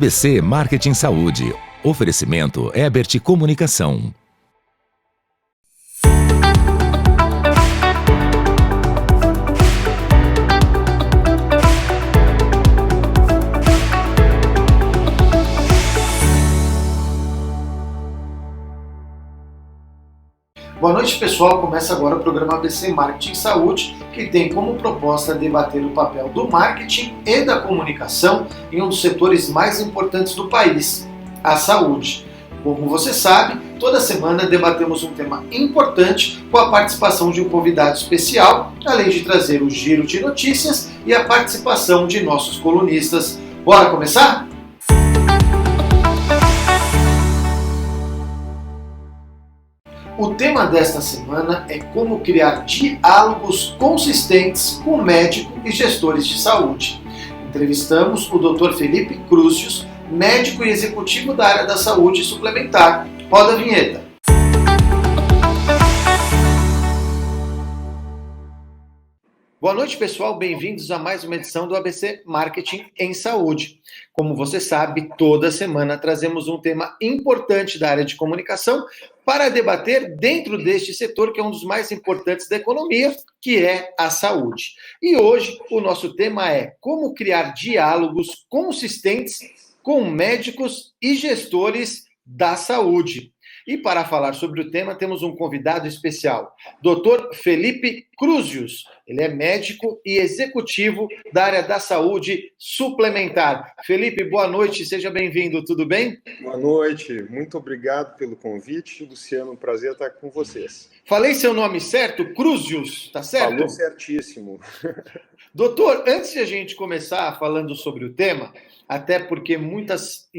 ABC Marketing Saúde. Oferecimento Ebert Comunicação. Boa noite, pessoal. Começa agora o programa ABC Marketing Saúde, que tem como proposta debater o papel do marketing e da comunicação em um dos setores mais importantes do país, a saúde. Como você sabe, toda semana debatemos um tema importante com a participação de um convidado especial, além de trazer o giro de notícias e a participação de nossos colunistas. Bora começar? O tema desta semana é como criar diálogos consistentes com médicos e gestores de saúde. Entrevistamos o Dr. Felipe Cruzius, médico e executivo da área da saúde suplementar. Roda a vinheta. Boa noite, pessoal. Bem-vindos a mais uma edição do ABC Marketing em Saúde. Como você sabe, toda semana trazemos um tema importante da área de comunicação para debater dentro deste setor que é um dos mais importantes da economia, que é a saúde. E hoje o nosso tema é como criar diálogos consistentes com médicos e gestores da saúde. E para falar sobre o tema, temos um convidado especial, Dr. Felipe Cruzius. Ele é médico e executivo da área da saúde suplementar. Felipe, boa noite, seja bem-vindo, tudo bem? Boa noite, muito obrigado pelo convite. Luciano, um prazer estar com vocês. Falei seu nome certo? Cruzius, tá certo? Falou certíssimo. Doutor, antes de a gente começar falando sobre o tema, até porque muitas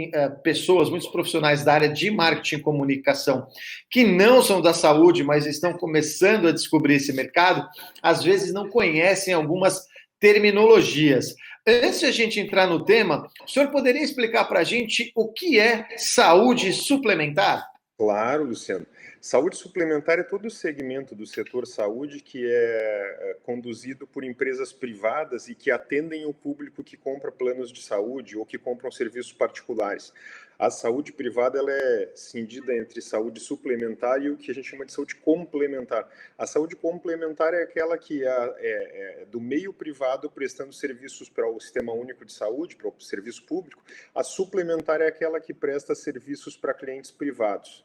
pessoas, muitos profissionais da área de marketing e comunicação que não são da saúde, mas estão começando a descobrir esse mercado, às vezes não conhecem algumas terminologias. Antes de a gente entrar no tema, o senhor poderia explicar para a gente o que é saúde suplementar? Claro, Luciano. Saúde suplementar é todo o segmento do setor saúde que é conduzido por empresas privadas e que atendem o público que compra planos de saúde ou que compram serviços particulares. A saúde privada ela é cindida entre saúde suplementar e o que a gente chama de saúde complementar. A saúde complementar é aquela que é do meio privado prestando serviços para o Sistema Único de Saúde, para o serviço público. A suplementar é aquela que presta serviços para clientes privados.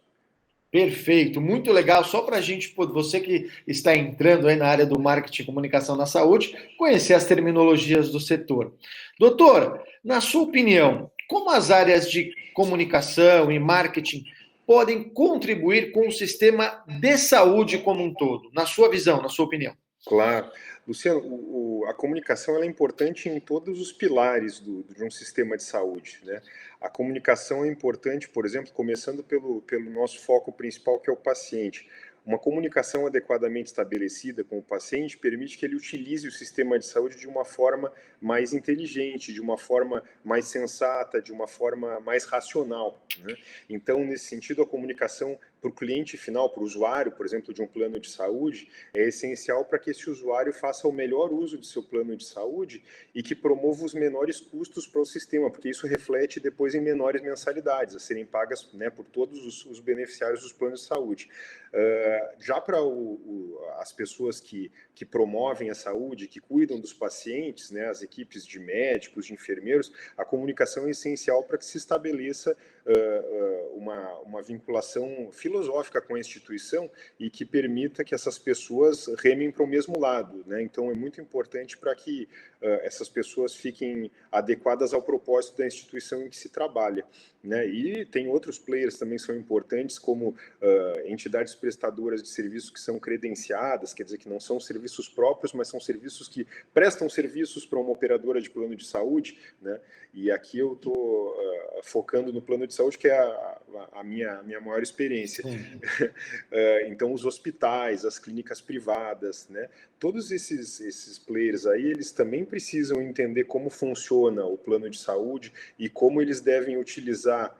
Perfeito, muito legal. Só para a gente, você que está entrando aí na área do marketing e comunicação na saúde, conhecer as terminologias do setor. Doutor, na sua opinião, como as áreas de comunicação e marketing podem contribuir com o sistema de saúde como um todo? Na sua visão, na sua opinião. Claro. Luciano, a comunicação ela é importante em todos os pilares de um sistema de saúde, né? A comunicação é importante, por exemplo, começando pelo nosso foco principal, que é o paciente. Uma comunicação adequadamente estabelecida com o paciente permite que ele utilize o sistema de saúde de uma forma mais inteligente, de uma forma mais sensata, de uma forma mais racional, né? Então, nesse sentido, a comunicação para o cliente final, para o usuário, por exemplo, de um plano de saúde, é essencial para que esse usuário faça o melhor uso do seu plano de saúde e que promova os menores custos para o sistema, porque isso reflete depois em menores mensalidades a serem pagas, né, por todos os beneficiários dos planos de saúde. Já para as pessoas que promovem a saúde, que cuidam dos pacientes, né, as equipes de médicos, de enfermeiros, a comunicação é essencial para que se estabeleça uma vinculação filosófica com a instituição e que permita que essas pessoas remem para o mesmo lado, né? Então é muito importante para que essas pessoas fiquem adequadas ao propósito da instituição em que se trabalha, né? E tem outros players também que são importantes, como entidades prestadoras de serviços que são credenciadas, quer dizer que não são serviços próprios, mas são serviços que prestam serviços para uma operadora de plano de saúde, né? E aqui eu estou focando no plano de saúde, que é a minha maior experiência. Então, os hospitais, as clínicas privadas, né? Todos esses players aí, eles também precisam entender como funciona o plano de saúde e como eles devem utilizar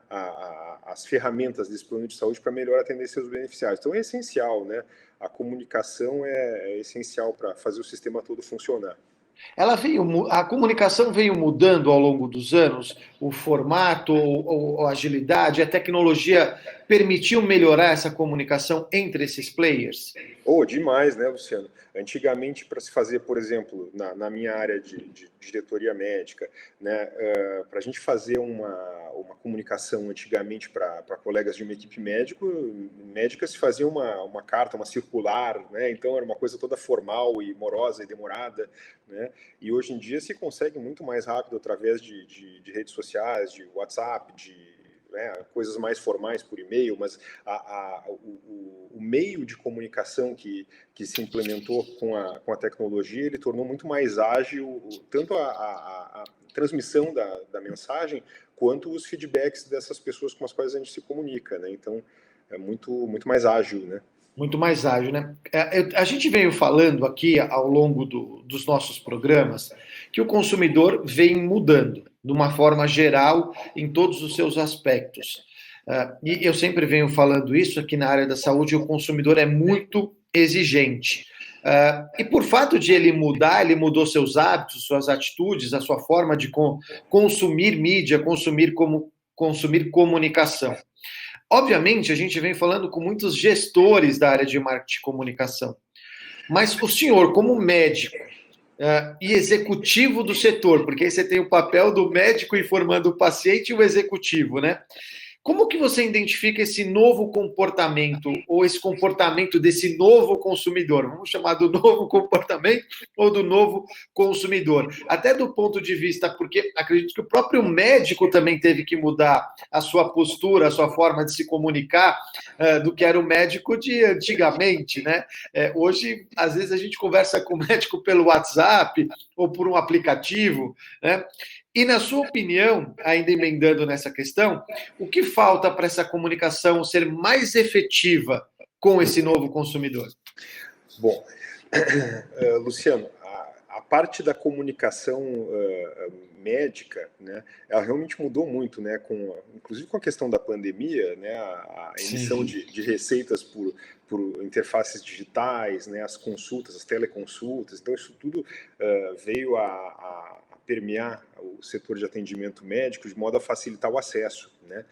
as ferramentas desse plano de saúde para melhor atender seus beneficiários. Então, é essencial, né? A comunicação é essencial para fazer o sistema todo funcionar. A comunicação veio mudando ao longo dos anos, o formato, ou a agilidade, a tecnologia permitiu melhorar essa comunicação entre esses players? Demais, né, Luciano? Antigamente, para se fazer, por exemplo, na minha área de diretoria médica, né, para a gente fazer uma comunicação antigamente para colegas de uma equipe médica se fazia uma carta, uma circular, né, então era uma coisa toda formal e morosa e demorada, né, e hoje em dia se consegue muito mais rápido através de redes sociais, de WhatsApp, coisas mais formais por e-mail, mas o meio de comunicação que se implementou com a tecnologia, ele tornou muito mais ágil tanto a transmissão da mensagem, quanto os feedbacks dessas pessoas com as quais a gente se comunica, né? Então, é muito mais ágil, né? Muito mais ágil, né? A gente veio falando aqui ao longo dos nossos programas que o consumidor vem mudando de uma forma geral em todos os seus aspectos. E eu sempre venho falando isso aqui na área da saúde, o consumidor é muito exigente. E por fato de ele mudar, ele mudou seus hábitos, suas atitudes, a sua forma de consumir mídia, consumir comunicação. Obviamente, a gente vem falando com muitos gestores da área de marketing e comunicação, mas o senhor, como médico e executivo do setor, porque aí você tem o papel do médico informando o paciente e o executivo, né? Como que você identifica esse novo comportamento, ou esse comportamento desse novo consumidor? Vamos chamar do novo comportamento ou do novo consumidor? Até do ponto de vista, porque acredito que o próprio médico também teve que mudar a sua postura, a sua forma de se comunicar do que era o médico de antigamente, né? Hoje, às vezes, a gente conversa com o médico pelo WhatsApp ou por um aplicativo, né? E, na sua opinião, ainda emendando nessa questão, o que falta para essa comunicação ser mais efetiva com esse novo consumidor? Bom, Luciano, a parte da comunicação médica, né, ela realmente mudou muito, né, inclusive com a questão da pandemia, né, a emissão de receitas por interfaces digitais, né, as consultas, as teleconsultas, então isso tudo veio a permear o setor de atendimento médico de modo a facilitar o acesso, né?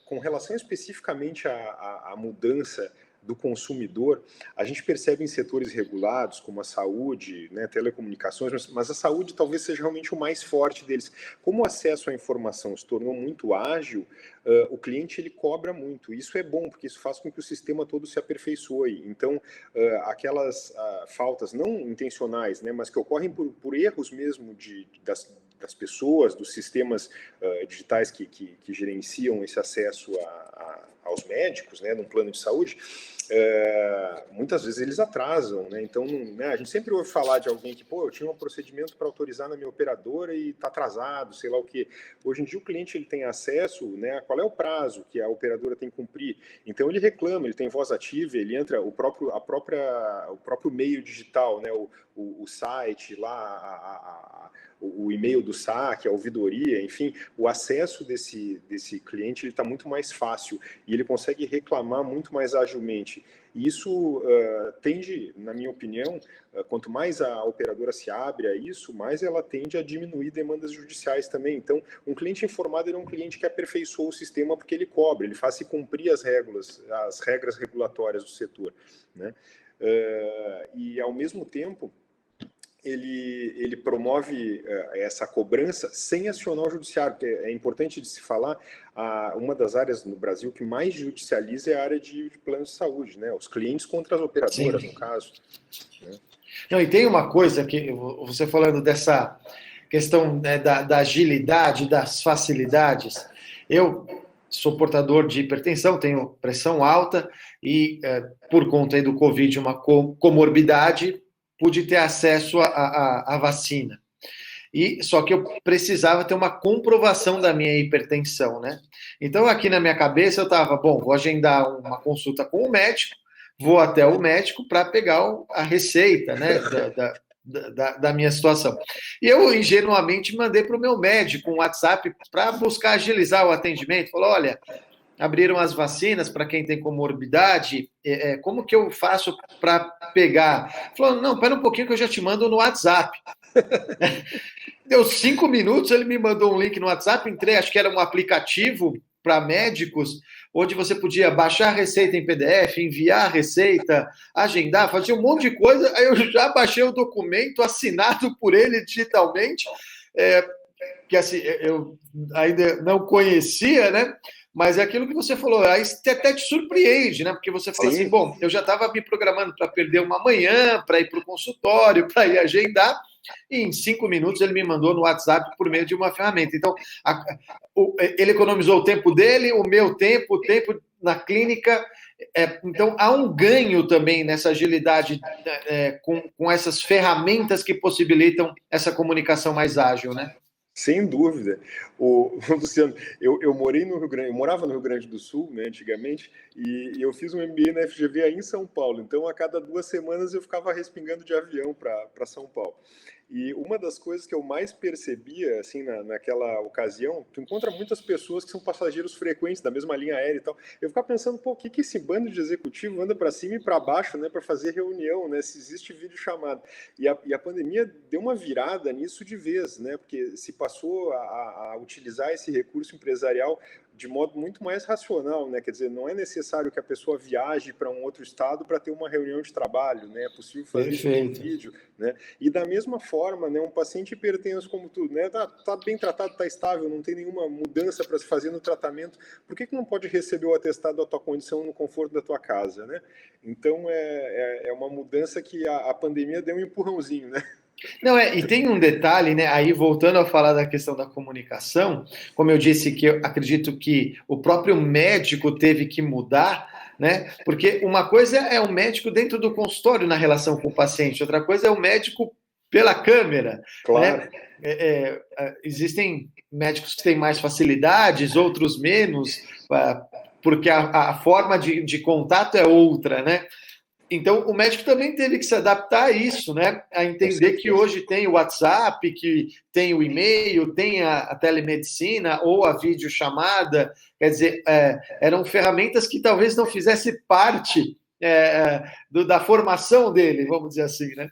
Com relação especificamente à mudança do consumidor, a gente percebe em setores regulados, como a saúde, né, telecomunicações, mas a saúde talvez seja realmente o mais forte deles. Como o acesso à informação se tornou muito ágil, o cliente ele cobra muito. Isso é bom, porque isso faz com que o sistema todo se aperfeiçoe. Então, aquelas faltas não intencionais, né, mas que ocorrem por erros mesmo das pessoas, dos sistemas digitais que gerenciam esse acesso aos médicos, né, num plano de saúde, muitas vezes eles atrasam, né? Então, né, a gente sempre ouve falar de alguém que, eu tinha um procedimento para autorizar na minha operadora e está atrasado, sei lá o quê. Hoje em dia o cliente ele tem acesso, né, a qual é o prazo que a operadora tem que cumprir. Então ele reclama, ele tem voz ativa, ele entra o próprio meio digital, né, o site lá, o e-mail do saque, a ouvidoria, enfim, o acesso desse cliente está muito mais fácil e ele consegue reclamar muito mais agilmente. E isso tende, na minha opinião, quanto mais a operadora se abre a isso, mais ela tende a diminuir demandas judiciais também. Então, um cliente informado é um cliente que aperfeiçoou o sistema porque ele cobra, ele faz se cumprir as regras regulatórias do setor, né? E, ao mesmo tempo, ele promove essa cobrança sem acionar o judiciário, porque é importante de se falar, uma das áreas no Brasil que mais judicializa é a área de plano de saúde, né? Os clientes contra as operadoras, no caso. Né? Não, e tem uma coisa que, você falando dessa questão, né, da agilidade, das facilidades, eu sou portador de hipertensão, tenho pressão alta e, por conta aí do Covid, uma comorbidade, pude ter acesso à vacina. Só que eu precisava ter uma comprovação da minha hipertensão, né? Então, aqui na minha cabeça, eu estava, vou agendar uma consulta com o médico, vou até o médico para pegar a receita, né, da minha situação. E eu, ingenuamente, mandei para o meu médico um WhatsApp para buscar agilizar o atendimento. Falou, olha, abriram as vacinas para quem tem comorbidade, como que eu faço para pegar? Falou, não, espera um pouquinho que eu já te mando no WhatsApp. Deu 5 minutos, ele me mandou um link no WhatsApp, entrei, acho que era um aplicativo para médicos, onde você podia baixar a receita em PDF, enviar a receita, agendar, fazer um monte de coisa. Aí eu já baixei o documento assinado por ele digitalmente, que assim, eu ainda não conhecia, né? Mas é aquilo que você falou, aí até te surpreende, né? Porque você fala Sim. assim, bom, eu já estava me programando para perder uma manhã, para ir para o consultório, para ir agendar, e em 5 minutos ele me mandou no WhatsApp por meio de uma ferramenta. Então, ele economizou o tempo dele, o meu tempo, o tempo na clínica. Então, há um ganho também nessa agilidade com essas ferramentas que possibilitam essa comunicação mais ágil, né? Sem dúvida. Luciano, eu morei no Rio Grande, eu morava no Rio Grande do Sul, né, antigamente, e eu fiz um MBA na FGV aí em São Paulo. Então, a cada 2 semanas eu ficava respingando de avião para São Paulo. E uma das coisas que eu mais percebia, assim, naquela ocasião, tu encontra muitas pessoas que são passageiros frequentes da mesma linha aérea e tal. Eu ficava pensando, pô, o que esse bando de executivo anda para cima e para baixo, né, para fazer reunião, né, se existe videochamada. E a pandemia deu uma virada nisso de vez, né, porque se passou a utilizar esse recurso empresarial de modo muito mais racional, né? Quer dizer, não é necessário que a pessoa viaje para um outro estado para ter uma reunião de trabalho, né? É possível fazer isso por vídeo, né? E da mesma forma, né, um paciente hipertenso como tu, né, tá bem tratado, tá estável, não tem nenhuma mudança para se fazer no tratamento, por que não pode receber o atestado da tua condição no conforto da tua casa, né? Então é uma mudança que a pandemia deu um empurrãozinho, né? Não, e tem um detalhe, né? Aí voltando a falar da questão da comunicação, como eu disse que eu acredito que o próprio médico teve que mudar, né? Porque uma coisa é o médico dentro do consultório na relação com o paciente, outra coisa é o médico pela câmera, Claro. né? Existem médicos que têm mais facilidades, outros menos, porque a forma de contato é outra, né? Então, o médico também teve que se adaptar a isso, né? A entender que hoje tem o WhatsApp, que tem o e-mail, tem a telemedicina ou a videochamada. Quer dizer, eram ferramentas que talvez não fizesse parte da formação dele, vamos dizer assim, né?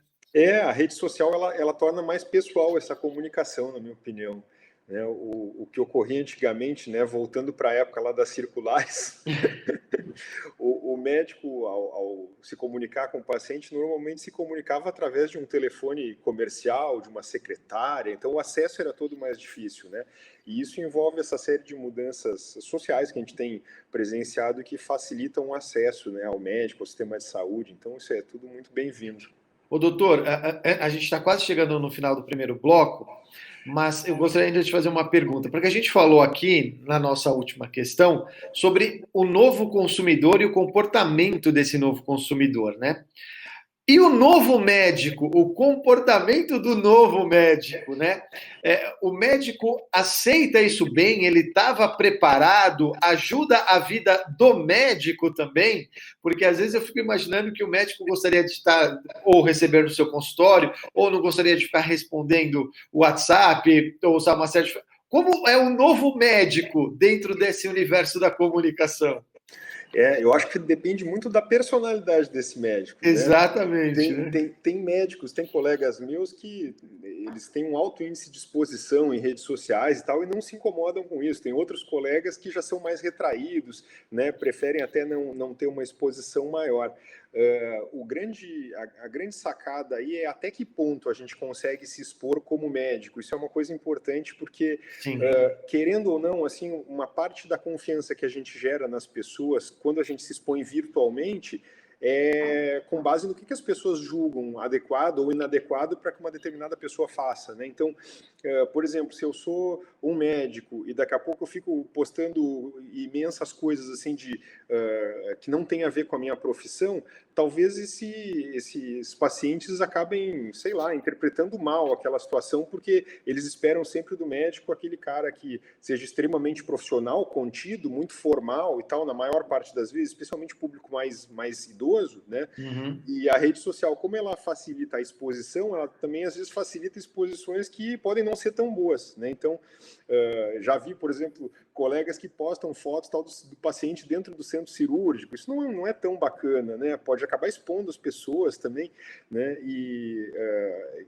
A rede social ela torna mais pessoal essa comunicação, na minha opinião. Né? O que ocorria antigamente, né, voltando para a época lá das circulares, o médico, ao se comunicar com o paciente, normalmente se comunicava através de um telefone comercial, de uma secretária, então o acesso era todo mais difícil, né? E isso envolve essa série de mudanças sociais que a gente tem presenciado e que facilitam o acesso, né, ao médico, ao sistema de saúde, então isso é tudo muito bem-vindo. Ô, doutor, a gente está quase chegando no final do primeiro bloco, mas eu gostaria ainda de fazer uma pergunta, porque a gente falou aqui, na nossa última questão, sobre o novo consumidor e o comportamento desse novo consumidor, né? E o novo médico, o comportamento do novo médico, né? O médico aceita isso bem, ele estava preparado, ajuda a vida do médico também, porque às vezes eu fico imaginando que o médico gostaria de estar ou receber no seu consultório, ou não gostaria de ficar respondendo o WhatsApp, ou usar uma série de... Como é o novo médico dentro desse universo da comunicação? Eu acho que depende muito da personalidade desse médico, né? Exatamente. Tem médicos, tem colegas meus que eles têm um alto índice de exposição em redes sociais e tal, e não se incomodam com isso. Tem outros colegas que já são mais retraídos, né? Preferem até não ter uma exposição maior. A grande sacada aí é até que ponto a gente consegue se expor como médico. Isso é uma coisa importante porque, querendo ou não, assim, uma parte da confiança que a gente gera nas pessoas quando a gente se expõe virtualmente com base no que as pessoas julgam adequado ou inadequado para que uma determinada pessoa faça, né? Então, por exemplo, se eu sou um médico e daqui a pouco eu fico postando imensas coisas assim que não tem a ver com a minha profissão, talvez esses pacientes acabem, sei lá, interpretando mal aquela situação porque eles esperam sempre do médico aquele cara que seja extremamente profissional, contido, muito formal e tal, na maior parte das vezes, especialmente o público mais idoso, né? Uhum. E a rede social, como ela facilita a exposição, ela também às vezes facilita exposições que podem não ser tão boas, né? Então, já vi, por exemplo, colegas que postam fotos tal, do paciente dentro do centro cirúrgico. Isso não é tão bacana, né? Pode acabar expondo as pessoas também, né? E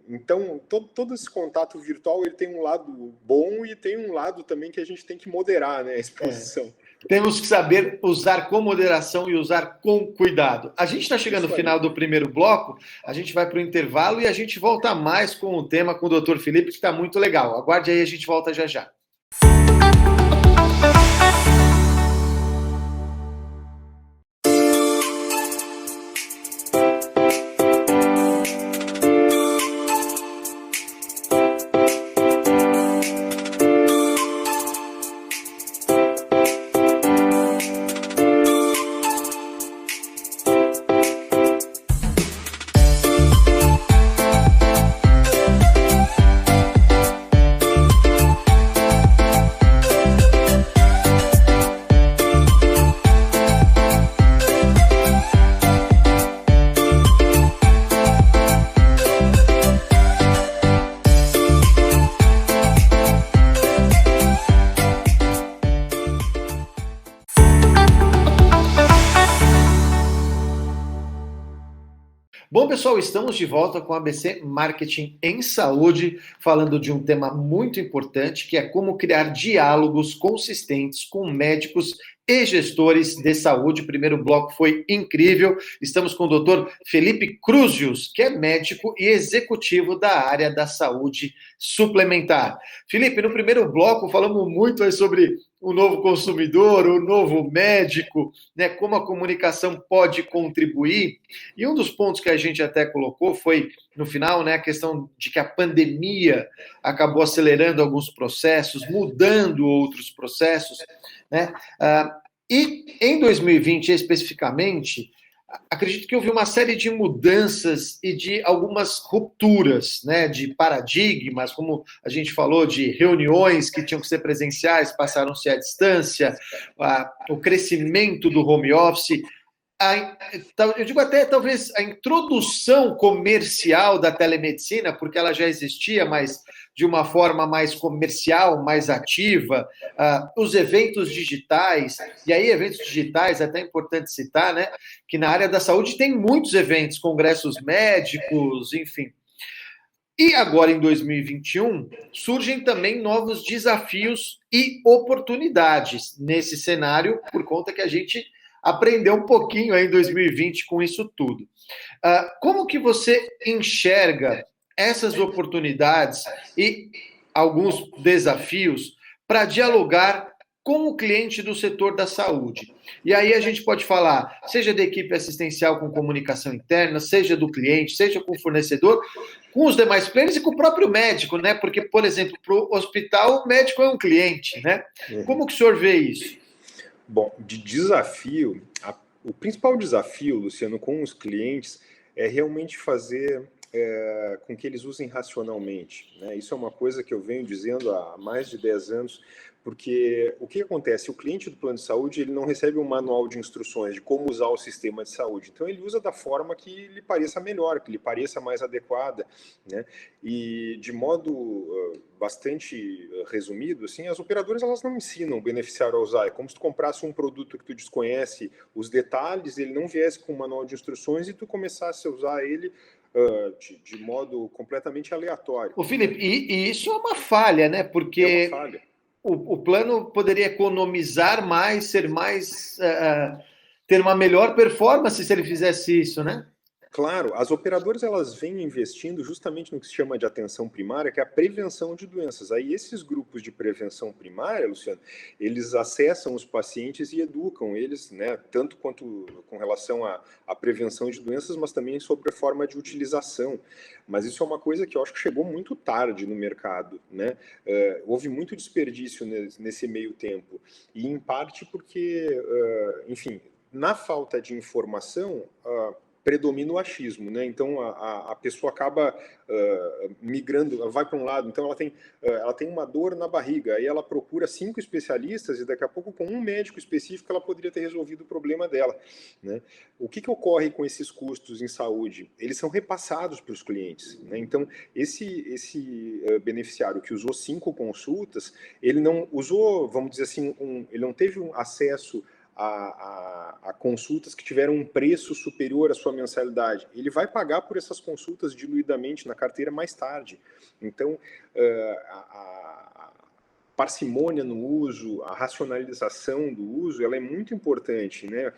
então todo esse contato virtual ele tem um lado bom e tem um lado também que a gente tem que moderar, né? A exposição. Temos que saber usar com moderação e usar com cuidado. A gente está chegando no final do primeiro bloco, a gente vai para o intervalo e a gente volta mais com o tema com o Dr. Felipe, que está muito legal. Aguarde aí, a gente volta já já. Bom, pessoal, estamos de volta com a ABC Marketing em Saúde, falando de um tema muito importante, que é como criar diálogos consistentes com médicos e gestores de saúde. O primeiro bloco foi incrível. Estamos com o Dr. Felipe Cruzius, que é médico e executivo da área da saúde suplementar. Felipe, no primeiro bloco falamos muito aí sobre o novo consumidor, o novo médico, né, como a comunicação pode contribuir. E um dos pontos que a gente até colocou foi, no final, né, a questão de que a pandemia acabou acelerando alguns processos, mudando outros processos, né? E em 2020, especificamente, acredito que houve uma série de mudanças e de algumas rupturas, né, de paradigmas, como a gente falou, de reuniões que tinham que ser presenciais, passaram-se à distância, o crescimento do home office, eu digo até talvez a introdução comercial da telemedicina, porque ela já existia, mas de uma forma mais comercial, mais ativa, os eventos digitais, e aí eventos digitais, é até importante citar, né, que na área da saúde tem muitos eventos, congressos médicos, enfim. E agora, em 2021, surgem também novos desafios e oportunidades nesse cenário, por conta que a gente aprendeu um pouquinho aí em 2020 com isso tudo. Como que você enxerga essas oportunidades e alguns desafios para dialogar com o cliente do setor da saúde? E aí a gente pode falar, seja da equipe assistencial com comunicação interna, seja do cliente, seja com o fornecedor, com os demais players e com o próprio médico, né? Porque, por exemplo, para o hospital, o médico é um cliente, né? Como que o senhor vê isso? Bom, de desafio, o principal desafio, Luciano, com os clientes é realmente fazer com que eles usem racionalmente, né? Isso é uma coisa que eu venho dizendo há mais de 10 anos, porque o que acontece? O cliente do plano de saúde ele não recebe um manual de instruções de como usar o sistema de saúde, então ele usa da forma que lhe pareça melhor, que lhe pareça mais adequada, né? E de modo bastante resumido, assim, as operadoras elas não ensinam o beneficiário a usar. É como se tu comprasse um produto que tu desconhece os detalhes, ele não viesse com um manual de instruções e tu começasse a usar ele de modo completamente aleatório. Ô, Felipe, e isso é uma falha, né? Porque é uma falha. O plano poderia economizar mais, ser mais, ter uma melhor performance se ele fizesse isso, né? Claro, as operadoras elas vêm investindo justamente no que se chama de atenção primária, que é a prevenção de doenças. Aí esses grupos de prevenção primária, Luciano, eles acessam os pacientes e educam eles, né, tanto quanto com relação à prevenção de doenças, mas também sobre a forma de utilização. Mas isso é uma coisa que eu acho que chegou muito tarde no mercado, né? Houve muito desperdício nesse meio tempo, e em parte porque, enfim, na falta de informação, predomina o achismo, né? Então a pessoa acaba migrando, vai para um lado, então ela tem uma dor na barriga, aí ela procura 5 especialistas e daqui a pouco com um médico específico ela poderia ter resolvido o problema dela, né? O que ocorre com esses custos em saúde? Eles são repassados para os clientes, né? Então esse beneficiário que usou 5 consultas, ele não usou, vamos dizer assim, ele não teve um acesso a consultas que tiveram um preço superior à sua mensalidade. Ele vai pagar por essas consultas diluidamente na carteira mais tarde. Então, a parcimônia no uso, a racionalização do uso, ela é muito importante, né?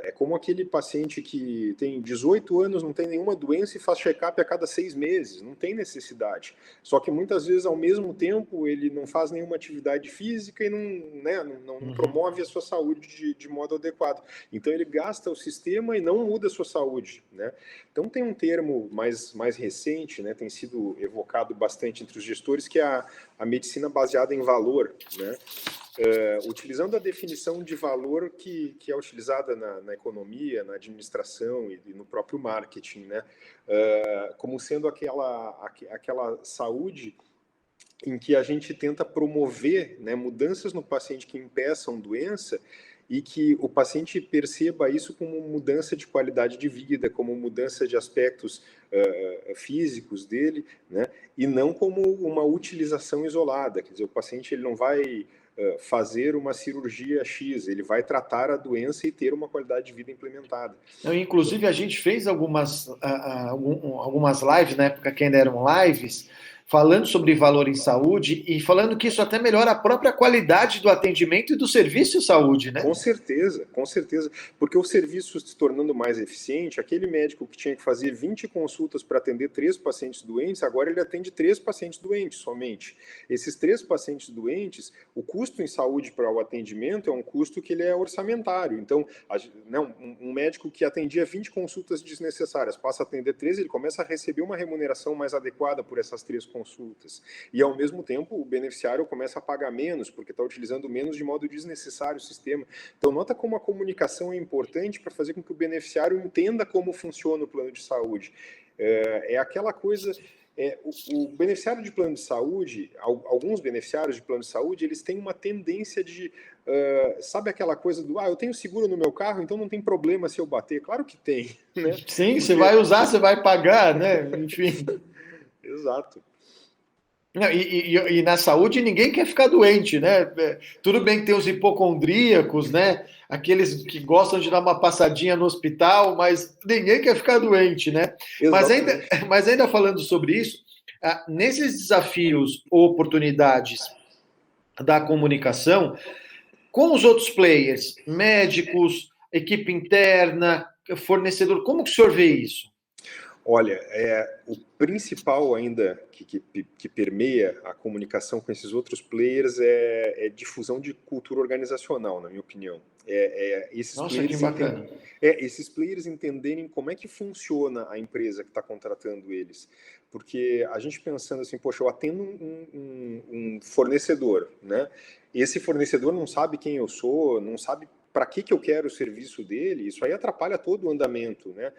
É como aquele paciente que tem 18 anos, não tem nenhuma doença e faz check-up a cada 6 meses, não tem necessidade. Só que muitas vezes, ao mesmo tempo, ele não faz nenhuma atividade física e não promove a sua saúde de modo adequado. Então ele gasta o sistema e não muda a sua saúde, né? Então tem um termo mais recente, né, tem sido evocado bastante entre os gestores, que é a medicina baseada em valor, né? Utilizando a definição de valor que é utilizada na economia, na administração e no próprio marketing, né? Como sendo aquela saúde em que a gente tenta promover, né, mudanças no paciente que impeçam doença e que o paciente perceba isso como mudança de qualidade de vida, como mudança de aspectos físicos dele, né, e não como uma utilização isolada. Quer dizer, o paciente ele não vai fazer uma cirurgia X, ele vai tratar a doença e ter uma qualidade de vida implementada. Inclusive, a gente fez algumas lives, na época que ainda eram lives, falando sobre valor em saúde e falando que isso até melhora a própria qualidade do atendimento e do serviço de saúde, né? Com certeza, porque o serviço se tornando mais eficiente, aquele médico que tinha que fazer 20 consultas para atender 3 pacientes doentes, agora ele atende 3 pacientes doentes somente. Esses 3 pacientes doentes, o custo em saúde para o atendimento é um custo que ele é orçamentário. Então, um médico que atendia 20 consultas desnecessárias, passa a atender 3, ele começa a receber uma remuneração mais adequada por essas 3 consultas. E, ao mesmo tempo, o beneficiário começa a pagar menos, porque está utilizando menos de modo desnecessário o sistema. Então, nota como a comunicação é importante para fazer com que o beneficiário entenda como funciona o plano de saúde. É aquela coisa... o beneficiário de plano de saúde, alguns beneficiários de plano de saúde, eles têm uma tendência de... sabe aquela coisa do, eu tenho seguro no meu carro, então não tem problema se eu bater. Claro que tem, né? Sim, você vai usar, você vai pagar, né? Enfim... Exato. Não, e na saúde ninguém quer ficar doente, né? Tudo bem que tem os hipocondríacos, né? Aqueles que gostam de dar uma passadinha no hospital, mas ninguém quer ficar doente, né? Mas ainda falando sobre isso, nesses desafios ou oportunidades da comunicação, com os outros players, médicos, equipe interna, fornecedor, como que o senhor vê isso? Olha, o principal ainda que permeia a comunicação com esses outros players é difusão de cultura organizacional, na minha opinião. Esses players entenderem como é que funciona a empresa que está contratando eles. Porque a gente pensando assim, poxa, eu atendo um fornecedor, né? Esse fornecedor não sabe quem eu sou, não sabe para que eu quero o serviço dele, isso aí atrapalha todo o andamento, né?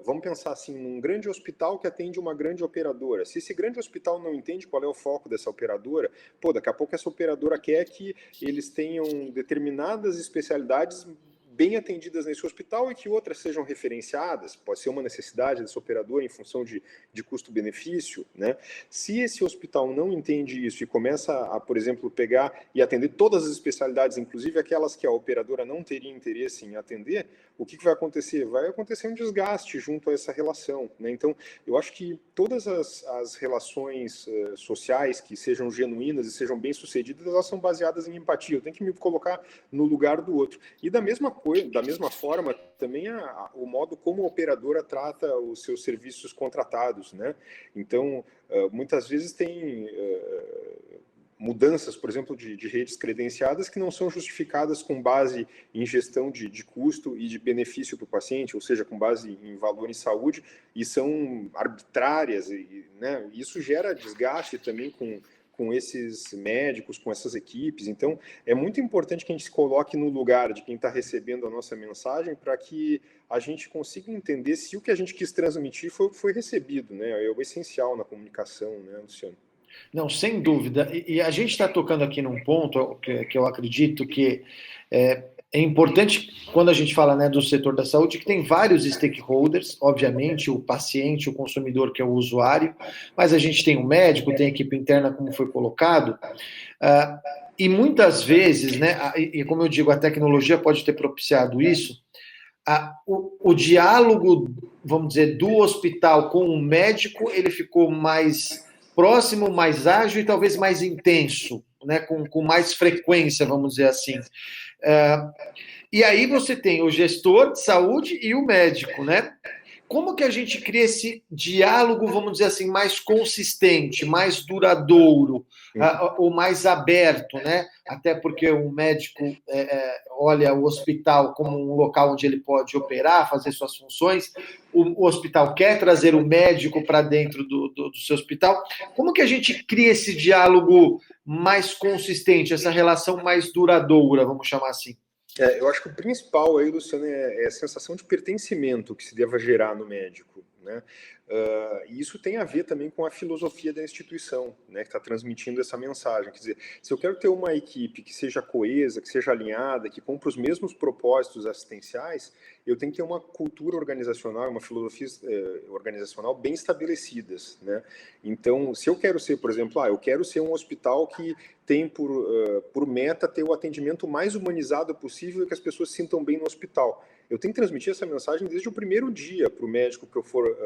Vamos pensar assim, num grande hospital que atende uma grande operadora. Se esse grande hospital não entende qual é o foco dessa operadora, daqui a pouco essa operadora quer que eles tenham determinadas especialidades bem atendidas nesse hospital e que outras sejam referenciadas, pode ser uma necessidade desse operador em função de custo-benefício, né? Se esse hospital não entende isso e começa a, por exemplo, pegar e atender todas as especialidades, inclusive aquelas que a operadora não teria interesse em atender, o que vai acontecer? Vai acontecer um desgaste junto a essa relação, né? Então, eu acho que todas as relações sociais que sejam genuínas e sejam bem-sucedidas, elas são baseadas em empatia. Eu tenho que me colocar no lugar do outro. E da mesma forma, também o modo como a operadora trata os seus serviços contratados, né? Então, muitas vezes tem mudanças, por exemplo, de redes credenciadas que não são justificadas com base em gestão de custo e de benefício para o paciente, ou seja, com base em valor em saúde, e são arbitrárias, né? Isso gera desgaste também com com esses médicos, com essas equipes. Então, é muito importante que a gente se coloque no lugar de quem está recebendo a nossa mensagem para que a gente consiga entender se o que a gente quis transmitir foi recebido, né? É o essencial na comunicação, né, Luciano? Não, sem dúvida. E a gente está tocando aqui num ponto que eu acredito que é importante quando a gente fala, né, do setor da saúde, que tem vários stakeholders, obviamente, o paciente, o consumidor, que é o usuário, mas a gente tem o médico, tem a equipe interna, como foi colocado, e muitas vezes, né, e como eu digo, a tecnologia pode ter propiciado isso, o diálogo, vamos dizer, do hospital com o médico, ele ficou mais próximo, mais ágil e talvez mais intenso, né, com mais frequência, vamos dizer assim. E aí você tem o gestor de saúde e o médico, né? Como que a gente cria esse diálogo, vamos dizer assim, mais consistente, mais duradouro, ou mais aberto, né? Até porque o médico olha o hospital como um local onde ele pode operar, fazer suas funções. O hospital quer trazer o médico para dentro do seu hospital. Como que a gente cria esse diálogo mais consistente, essa relação mais duradoura, vamos chamar assim? Eu acho que o principal aí, Luciano, é a sensação de pertencimento que se deva gerar no médico, né? E isso tem a ver também com a filosofia da instituição, né, que está transmitindo essa mensagem. Quer dizer, se eu quero ter uma equipe que seja coesa, que seja alinhada, que cumpra os mesmos propósitos assistenciais, eu tenho que ter uma cultura organizacional, uma filosofia organizacional bem estabelecidas, né? Então, se eu quero ser, por exemplo, eu quero ser um hospital que tem por meta ter o atendimento mais humanizado possível e que as pessoas se sintam bem no hospital. Eu tenho que transmitir essa mensagem desde o primeiro dia para o médico que eu for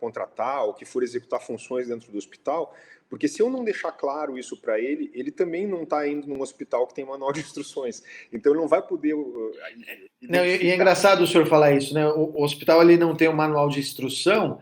contratar ou que for executar funções dentro do hospital, porque se eu não deixar claro isso para ele, ele também não está indo num hospital que tem manual de instruções. Então ele não vai poder... Não, e é engraçado o senhor falar isso, né? O hospital ele não tem um manual de instrução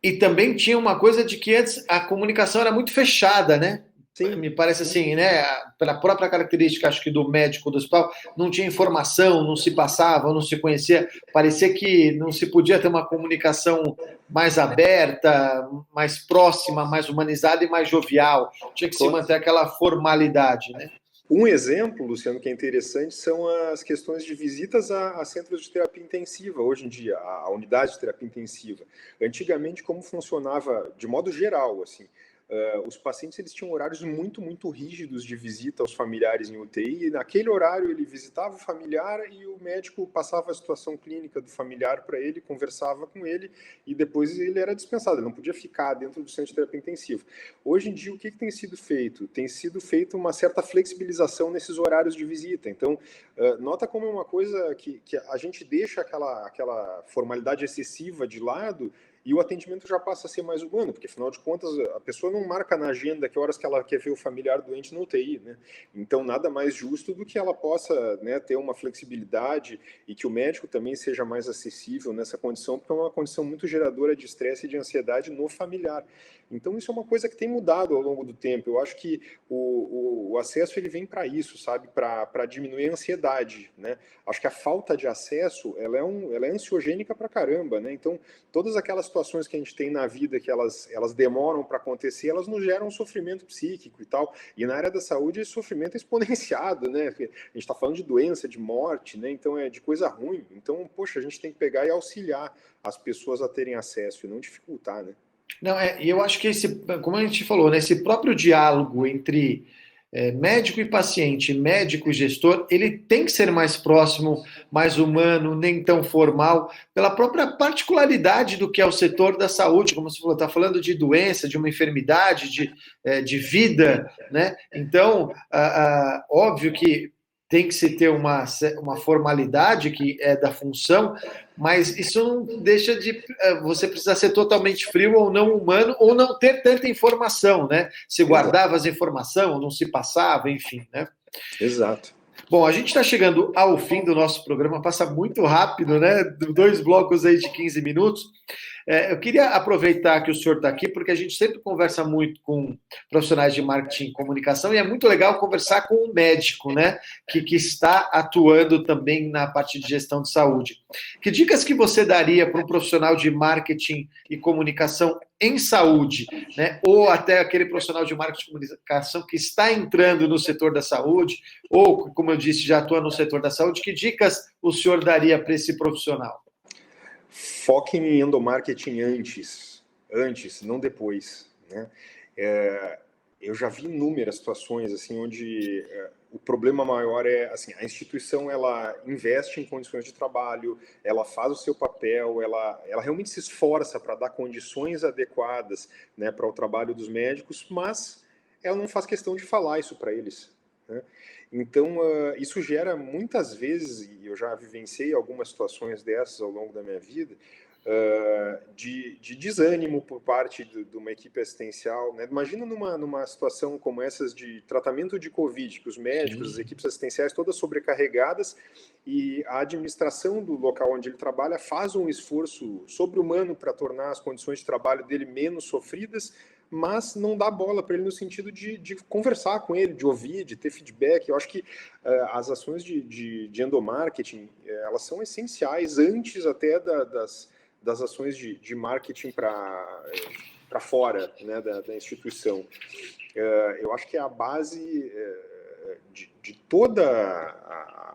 e também tinha uma coisa de que antes a comunicação era muito fechada, né? Sim. Me parece assim, né? Pela própria característica, acho que do médico do hospital, não tinha informação, não se passava, não se conhecia. Parecia que não se podia ter uma comunicação mais aberta, mais próxima, mais humanizada e mais jovial. Tinha que se manter aquela formalidade, né? Um exemplo, Luciano, que é interessante, são as questões de visitas a centros de terapia intensiva, hoje em dia, a unidade de terapia intensiva. Antigamente, como funcionava de modo geral, assim, os pacientes eles tinham horários muito, muito rígidos de visita aos familiares em UTI, e naquele horário ele visitava o familiar e o médico passava a situação clínica do familiar para ele, conversava com ele e depois ele era dispensado, ele não podia ficar dentro do centro de terapia intensiva. Hoje em dia, o que tem sido feito? Tem sido feita uma certa flexibilização nesses horários de visita. Então, nota como é uma coisa que a gente deixa aquela formalidade excessiva de lado e o atendimento já passa a ser mais humano, porque afinal de contas a pessoa não marca na agenda que horas que ela quer ver o familiar doente no UTI, né? Então nada mais justo do que ela possa, né, ter uma flexibilidade e que o médico também seja mais acessível nessa condição, porque é uma condição muito geradora de estresse e de ansiedade no familiar. Então isso é uma coisa que tem mudado ao longo do tempo. Eu acho que o acesso ele vem para isso, sabe? Para diminuir a ansiedade, né? Acho que a falta de acesso ela é ansiogênica para caramba, né? Então todas aquelas situações que a gente tem na vida que elas demoram para acontecer, elas nos geram um sofrimento psíquico e tal. E na área da saúde esse sofrimento é exponenciado, né? A gente está falando de doença, de morte, né? Então é de coisa ruim. Então, poxa, a gente tem que pegar e auxiliar as pessoas a terem acesso e não dificultar, né? Não, e eu acho que como a gente falou, né, esse próprio diálogo entre médico e paciente, médico e gestor, ele tem que ser mais próximo, mais humano, nem tão formal, pela própria particularidade do que é o setor da saúde, como você falou, está falando de doença, de uma enfermidade, de vida, né? Então, óbvio que tem que se ter uma formalidade que é da função, mas isso não deixa de você precisar ser totalmente frio ou não humano, ou não ter tanta informação, né? Se guardava as informações, não se passava, enfim, né? Exato. Bom, a gente está chegando ao fim do nosso programa, passa muito rápido, né? 2 blocos aí de 15 minutos. Eu queria aproveitar que o senhor está aqui, porque a gente sempre conversa muito com profissionais de marketing e comunicação, e é muito legal conversar com um médico, né, que está atuando também na parte de gestão de saúde. Que dicas que você daria para um profissional de marketing e comunicação em saúde, né, ou até aquele profissional de marketing e comunicação que está entrando no setor da saúde, ou, como eu disse, já atua no setor da saúde, que dicas o senhor daria para esse profissional? Foque em endomarketing antes, não depois, né? Eu já vi inúmeras situações assim onde o problema maior é assim, a instituição ela investe em condições de trabalho, ela faz o seu papel, ela realmente se esforça para dar condições adequadas, né, para o trabalho dos médicos, mas ela não faz questão de falar isso para eles, né? Então, isso gera muitas vezes, e eu já vivenciei algumas situações dessas ao longo da minha vida, de desânimo por parte de uma equipe assistencial, né? Imagina numa situação como essas de tratamento de Covid, que os médicos, as equipes assistenciais todas sobrecarregadas e a administração do local onde ele trabalha faz um esforço sobre-humano para tornar as condições de trabalho dele menos sofridas, mas não dá bola para ele no sentido de conversar com ele, de ouvir, de ter feedback. Eu acho que as ações de endomarketing, elas são essenciais antes até das ações de marketing para fora, né, da instituição. Eu acho que é a base de toda a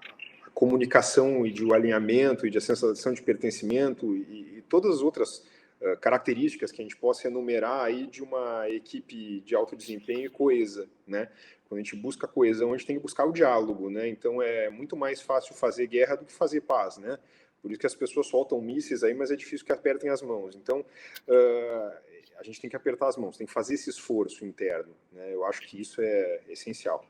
comunicação e de o alinhamento e de a sensação de pertencimento e todas as outras características que a gente possa enumerar aí de uma equipe de alto desempenho e coesa, né? Quando a gente busca coesão, a gente tem que buscar o diálogo, né? Então é muito mais fácil fazer guerra do que fazer paz, né? Por isso que as pessoas soltam mísseis aí, mas é difícil que apertem as mãos. Então a gente tem que apertar as mãos, tem que fazer esse esforço interno, né? Eu acho que isso é essencial.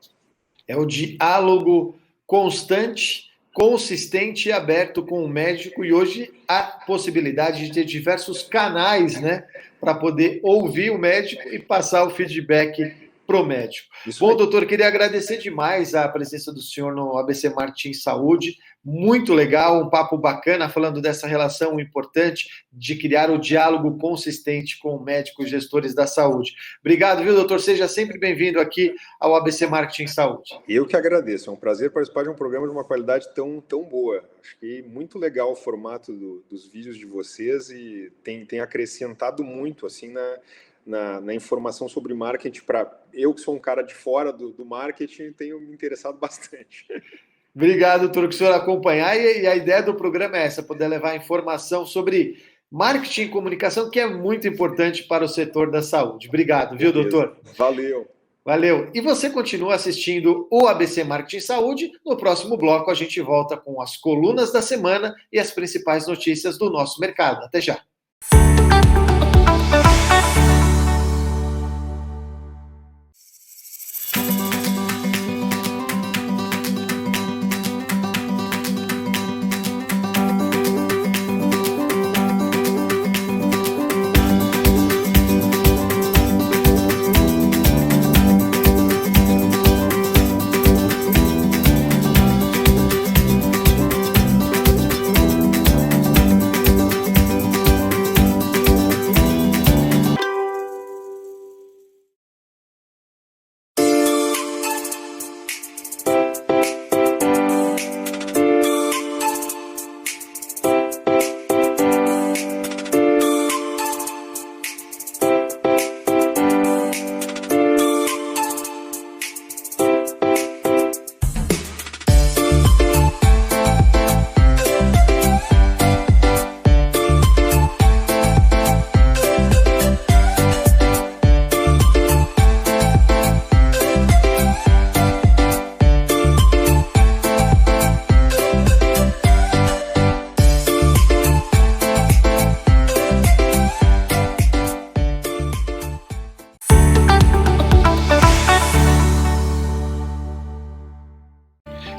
É o diálogo constante, consistente e aberto com o médico, e hoje há possibilidade de ter diversos canais, né, para poder ouvir o médico e passar o feedback para o médico. Bom, doutor, queria agradecer demais a presença do senhor no ABC Marketing Saúde. Muito legal, um papo bacana, falando dessa relação importante de criar o diálogo consistente com o médico e gestores da saúde. Obrigado, viu, doutor? Seja sempre bem-vindo aqui ao ABC Marketing Saúde. Eu que agradeço, é um prazer participar de um programa de uma qualidade tão boa. Acho que muito legal o formato dos vídeos de vocês e tem acrescentado muito assim na informação sobre marketing. Para eu, que sou um cara de fora do marketing, tenho me interessado bastante. Obrigado, doutor, que o senhor acompanhar. E a ideia do programa é essa, poder levar informação sobre marketing e comunicação, que é muito importante para o setor da saúde. Obrigado, viu, doutor? Valeu. Valeu. E você continua assistindo o ABC Marketing Saúde. No próximo bloco, a gente volta com as colunas da semana e as principais notícias do nosso mercado. Até já.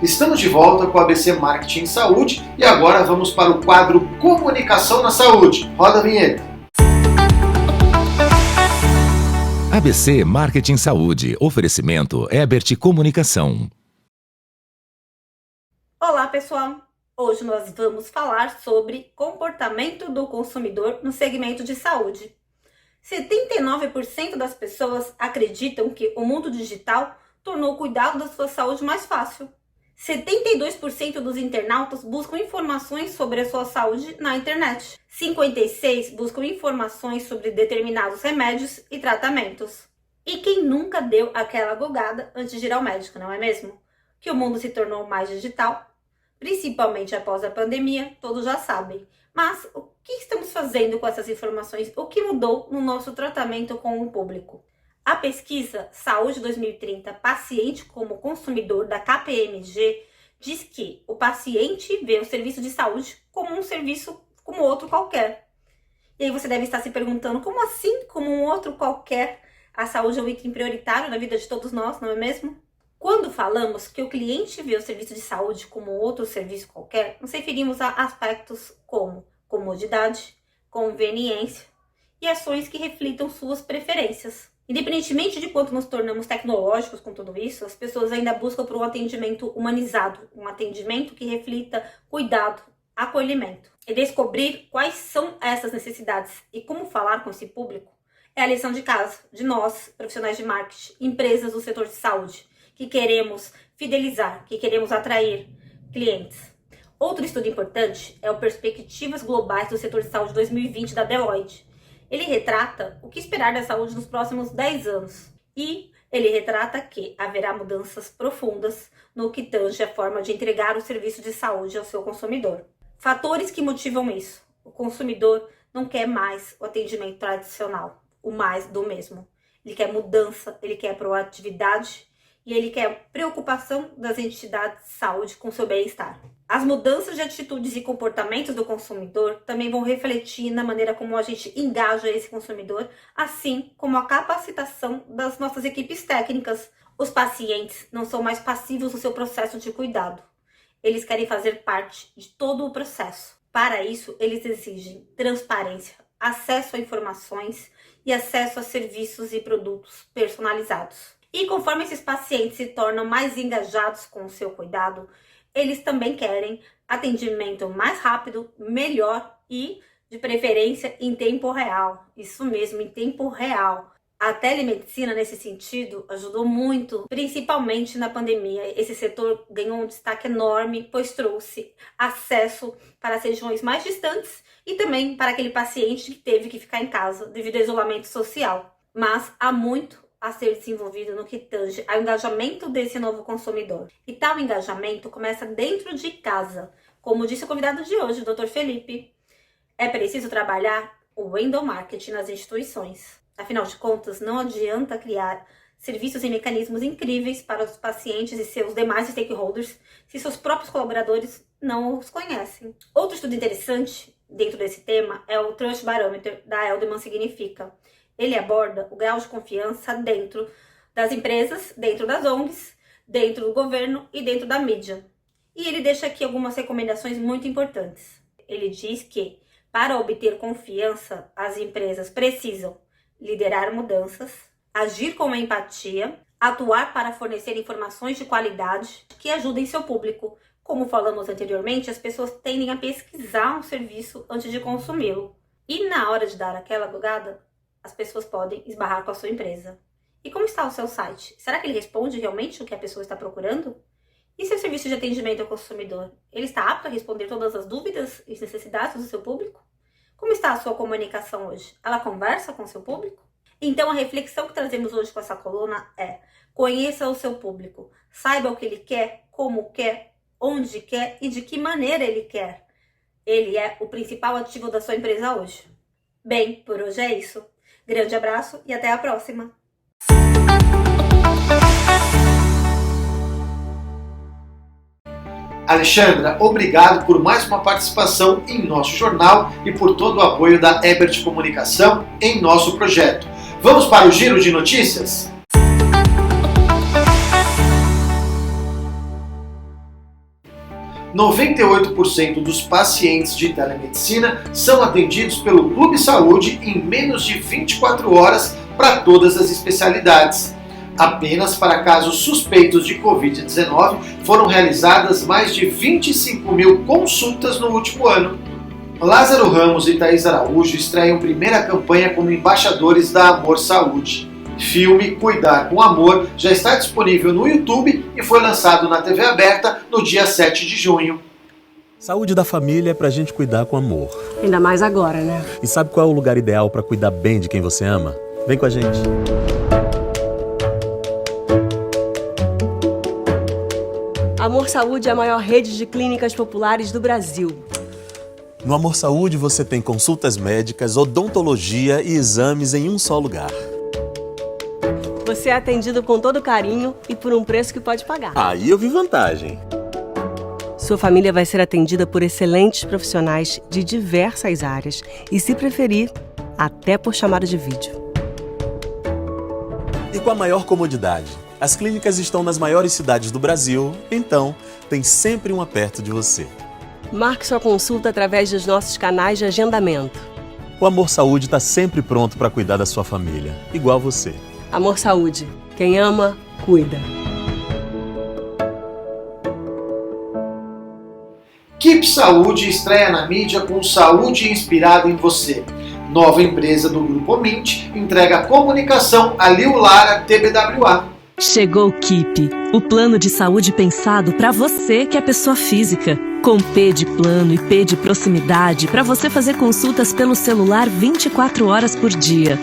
Estamos de volta com o ABC Marketing Saúde e agora vamos para o quadro Comunicação na Saúde. Roda a vinheta. ABC Marketing Saúde. Oferecimento Ebert Comunicação. Olá, pessoal! Hoje nós vamos falar sobre comportamento do consumidor no segmento de saúde. 79% das pessoas acreditam que o mundo digital tornou o cuidado da sua saúde mais fácil. 72% dos internautas buscam informações sobre a sua saúde na internet. 56% buscam informações sobre determinados remédios e tratamentos. E quem nunca deu aquela gogada antes de ir ao médico, não é mesmo? Que o mundo se tornou mais digital, principalmente após a pandemia, todos já sabem. Mas o que estamos fazendo com essas informações? O que mudou no nosso tratamento com o público? A pesquisa Saúde 2030, Paciente como Consumidor, da KPMG, diz que o paciente vê o serviço de saúde como um serviço como outro qualquer. E aí você deve estar se perguntando, como assim, como um outro qualquer? A saúde é um item prioritário na vida de todos nós, não é mesmo? Quando falamos que o cliente vê o serviço de saúde como outro serviço qualquer, nos referimos a aspectos como comodidade, conveniência e ações que reflitam suas preferências. Independentemente de quanto nos tornamos tecnológicos com tudo isso, as pessoas ainda buscam por um atendimento humanizado, um atendimento que reflita cuidado, acolhimento. E descobrir quais são essas necessidades e como falar com esse público é a lição de casa de nós, profissionais de marketing, empresas do setor de saúde, que queremos fidelizar, que queremos atrair clientes. Outro estudo importante é o Perspectivas Globais do Setor de Saúde 2020 da Deloitte. Ele retrata o que esperar da saúde nos próximos 10 anos. E ele retrata que haverá mudanças profundas no que tange a forma de entregar o serviço de saúde ao seu consumidor. Fatores que motivam isso. O consumidor não quer mais o atendimento tradicional, o mais do mesmo. Ele quer mudança, ele quer proatividade e ele quer preocupação das entidades de saúde com seu bem-estar. As mudanças de atitudes e comportamentos do consumidor também vão refletir na maneira como a gente engaja esse consumidor, assim como a capacitação das nossas equipes técnicas. Os pacientes não são mais passivos no seu processo de cuidado. Eles querem fazer parte de todo o processo. Para isso, eles exigem transparência, acesso a informações e acesso a serviços e produtos personalizados. E conforme esses pacientes se tornam mais engajados com o seu cuidado, eles também querem atendimento mais rápido, melhor e, de preferência, em tempo real. Isso mesmo, em tempo real. A telemedicina, nesse sentido, ajudou muito, principalmente na pandemia. Esse setor ganhou um destaque enorme, pois trouxe acesso para as regiões mais distantes e também para aquele paciente que teve que ficar em casa devido ao isolamento social. Mas há muito a ser desenvolvido no que tange ao engajamento desse novo consumidor. E tal engajamento começa dentro de casa. Como disse o convidado de hoje, o Dr. Felipe, é preciso trabalhar o endomarketing nas instituições. Afinal de contas, não adianta criar serviços e mecanismos incríveis para os pacientes e seus demais stakeholders se seus próprios colaboradores não os conhecem. Outro estudo interessante dentro desse tema é o Trust Barometer da Edelman Significa. Ele aborda o grau de confiança dentro das empresas, dentro das ONGs, dentro do governo e dentro da mídia. E ele deixa aqui algumas recomendações muito importantes. Ele diz que, para obter confiança, as empresas precisam liderar mudanças, agir com empatia, atuar para fornecer informações de qualidade que ajudem seu público. Como falamos anteriormente, as pessoas tendem a pesquisar um serviço antes de consumi-lo. E na hora de dar aquela gogada, as pessoas podem esbarrar com a sua empresa. E como está o seu site? Será que ele responde realmente o que a pessoa está procurando? E seu serviço de atendimento ao consumidor? Ele está apto a responder todas as dúvidas e necessidades do seu público? Como está a sua comunicação hoje? Ela conversa com o seu público? Então a reflexão que trazemos hoje com essa coluna é: conheça o seu público, saiba o que ele quer, como quer, onde quer e de que maneira ele quer. Ele é o principal ativo da sua empresa hoje. Bem, por hoje é isso. Grande abraço e até a próxima! Alexandra, obrigado por mais uma participação em nosso jornal e por todo o apoio da Ebert Comunicação em nosso projeto. Vamos para o giro de notícias? – 98% dos pacientes de telemedicina são atendidos pelo Clube Saúde em menos de 24 horas para todas as especialidades. Apenas para casos suspeitos de Covid-19 foram realizadas mais de 25 mil consultas no último ano. Lázaro Ramos e Thaís Araújo estreiam primeira campanha como embaixadores da Amor Saúde. Filme Cuidar com Amor já está disponível no YouTube e foi lançado na TV aberta no dia 7 de junho. Saúde da família é pra gente cuidar com amor. Ainda mais agora, né? E sabe qual é o lugar ideal pra cuidar bem de quem você ama? Vem com a gente. Amor Saúde é a maior rede de clínicas populares do Brasil. No Amor Saúde você tem consultas médicas, odontologia e exames em um só lugar. Você é atendido com todo carinho e por um preço que pode pagar. Aí eu vi vantagem. Sua família vai ser atendida por excelentes profissionais de diversas áreas e, se preferir, até por chamada de vídeo. E com a maior comodidade. As clínicas estão nas maiores cidades do Brasil, então tem sempre uma perto de você. Marque sua consulta através dos nossos canais de agendamento. O Amor Saúde está sempre pronto para cuidar da sua família, igual você. Amor Saúde. Quem ama, cuida. Keep Saúde estreia na mídia com Saúde Inspirada em Você. Nova empresa do Grupo Mint entrega comunicação a Liu Lara TBWA. Chegou o Keep, o plano de saúde pensado para você que é pessoa física. Com P de plano e P de proximidade para você fazer consultas pelo celular 24 horas por dia.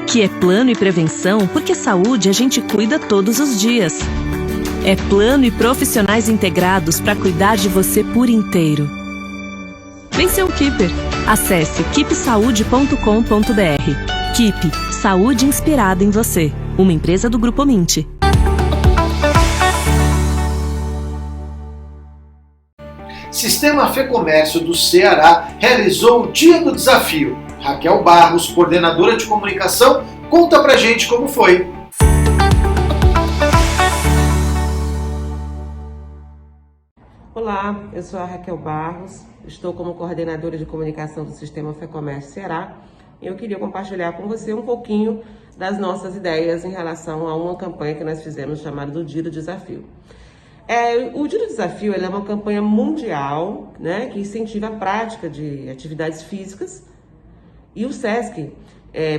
Que é plano e prevenção porque saúde a gente cuida todos os dias. É plano e profissionais integrados para cuidar de você por inteiro. Vem ser um Keeper. Acesse keepsaude.com.br. Keep, saúde inspirada em você. Uma empresa do Grupo Mint. Sistema Fecomércio do Ceará realizou o Dia do Desafio. Raquel Barros, coordenadora de comunicação, conta pra gente como foi. Olá, eu sou a Raquel Barros, estou como coordenadora de comunicação do Sistema Fecomércio Ceará e eu queria compartilhar com você um pouquinho das nossas ideias em relação a uma campanha que nós fizemos chamada do Dia do Desafio. O Dia do Desafio é uma campanha mundial, né, que incentiva a prática de atividades físicas e o SESC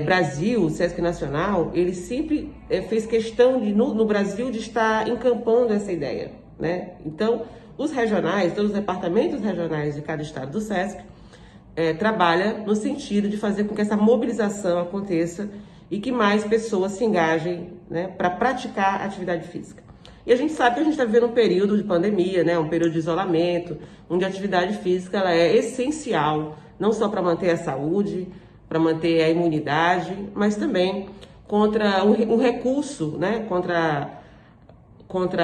Brasil, o SESC Nacional, ele sempre fez questão de, no Brasil de estar encampando essa ideia, né? Então, os regionais, todos os departamentos regionais de cada estado do SESC trabalha no sentido de fazer com que essa mobilização aconteça e que mais pessoas se engajem, né, para praticar atividade física. E a gente sabe que a gente está vivendo um período de pandemia, né, um período de isolamento, onde a atividade física ela é essencial, não só para manter a saúde, para manter a imunidade, mas também contra um recurso, né, contra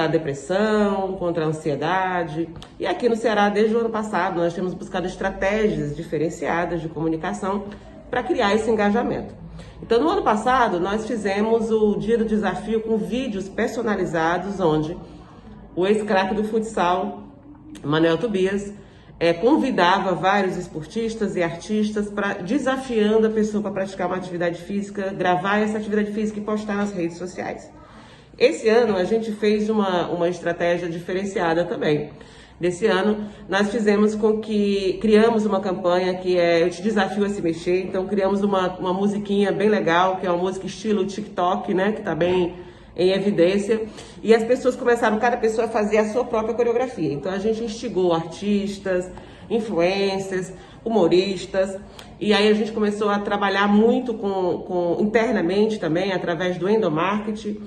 a depressão, contra a ansiedade. E aqui no Ceará, desde o ano passado, nós temos buscado estratégias diferenciadas de comunicação para criar esse engajamento. Então, no ano passado, nós fizemos o Dia do Desafio com vídeos personalizados, onde o ex-craque do futsal, Manuel Tobias, convidava vários esportistas e artistas desafiando a pessoa para praticar uma atividade física, gravar essa atividade física e postar nas redes sociais. Esse ano a gente fez uma estratégia diferenciada também. Nesse ano nós fizemos com que criamos uma campanha que é Eu Te Desafio a Se Mexer. Então criamos uma musiquinha bem legal, que é uma música estilo TikTok, né, que está bem em evidência. E as pessoas começaram, cada pessoa a fazer a sua própria coreografia. Então a gente instigou artistas, influencers, humoristas. E aí a gente começou a trabalhar muito internamente também, através do endomarketing,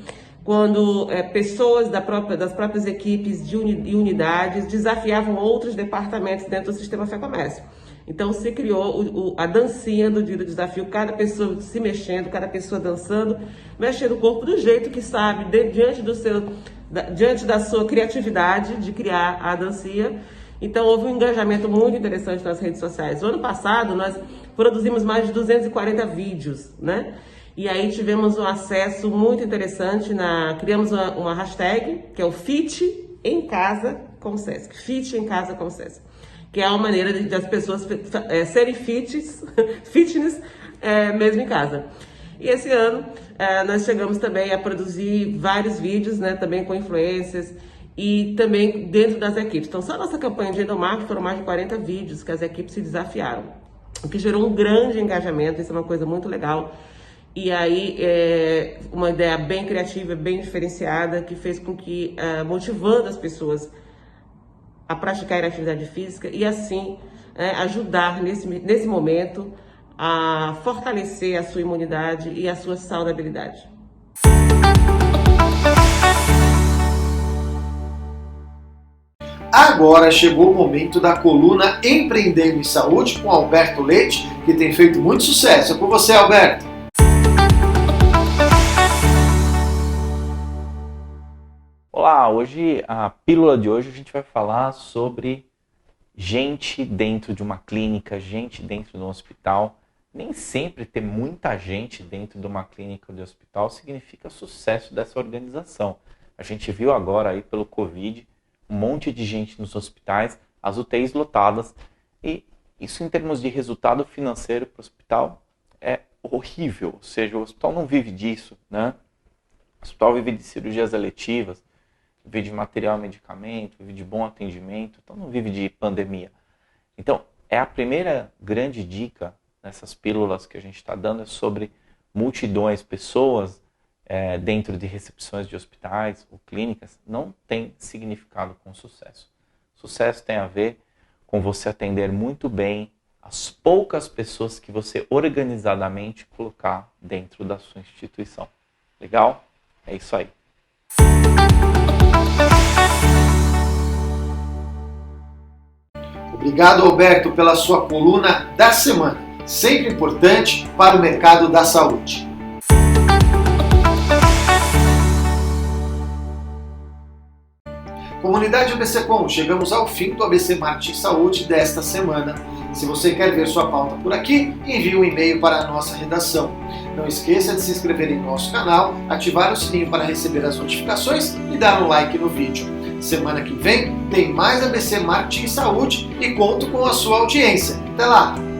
quando pessoas das próprias equipes de unidades desafiavam outros departamentos dentro do Sistema Fecomércio. Então se criou a dancinha do Dia do Desafio, cada pessoa se mexendo, cada pessoa dançando, mexendo o corpo do jeito que sabe, diante da sua criatividade de criar a dancinha. Então houve um engajamento muito interessante nas redes sociais. O ano passado nós produzimos mais de 240 vídeos, né? E aí tivemos um acesso muito interessante, criamos uma hashtag, que é o Fit em Casa com o SESC. Fit em Casa com o SESC. Que é uma maneira das pessoas serem fitness mesmo em casa. E esse ano nós chegamos também a produzir vários vídeos, né, também com influências e também dentro das equipes. Então, só nossa campanha de endomarketing foram mais de 40 vídeos que as equipes se desafiaram, o que gerou um grande engajamento. Isso é uma coisa muito legal. E aí, uma ideia bem criativa, bem diferenciada, que fez com que, motivando as pessoas a praticar atividade física e assim ajudar nesse momento a fortalecer a sua imunidade e a sua saudabilidade. Agora chegou o momento da coluna Empreendendo em Saúde com Alberto Leite, que tem feito muito sucesso. É com você, Alberto. Olá, hoje a pílula de hoje a gente vai falar sobre gente dentro de uma clínica, gente dentro de um hospital. Nem sempre ter muita gente dentro de uma clínica ou de hospital significa sucesso dessa organização. A gente viu agora aí pelo Covid um monte de gente nos hospitais, as UTIs lotadas, e isso em termos de resultado financeiro para o hospital é horrível. Ou seja, o hospital não vive disso, né? O hospital vive de cirurgias eletivas, vive de material e medicamento, vive de bom atendimento, então não vive de pandemia. Então, a primeira grande dica nessas pílulas que a gente está dando é sobre multidões, pessoas dentro de recepções de hospitais ou clínicas, não tem significado com sucesso. Sucesso tem a ver com você atender muito bem as poucas pessoas que você organizadamente colocar dentro da sua instituição. Legal? É isso aí. Obrigado, Alberto, pela sua coluna da semana, sempre importante para o mercado da saúde. Comunidade ABCcom, chegamos ao fim do ABC Marketing Saúde desta semana. Se você quer ver sua pauta por aqui, envie um e-mail para a nossa redação. Não esqueça de se inscrever em nosso canal, ativar o sininho para receber as notificações e dar um like no vídeo. Semana que vem tem mais ABC Marketing Saúde e conto com a sua audiência. Até lá!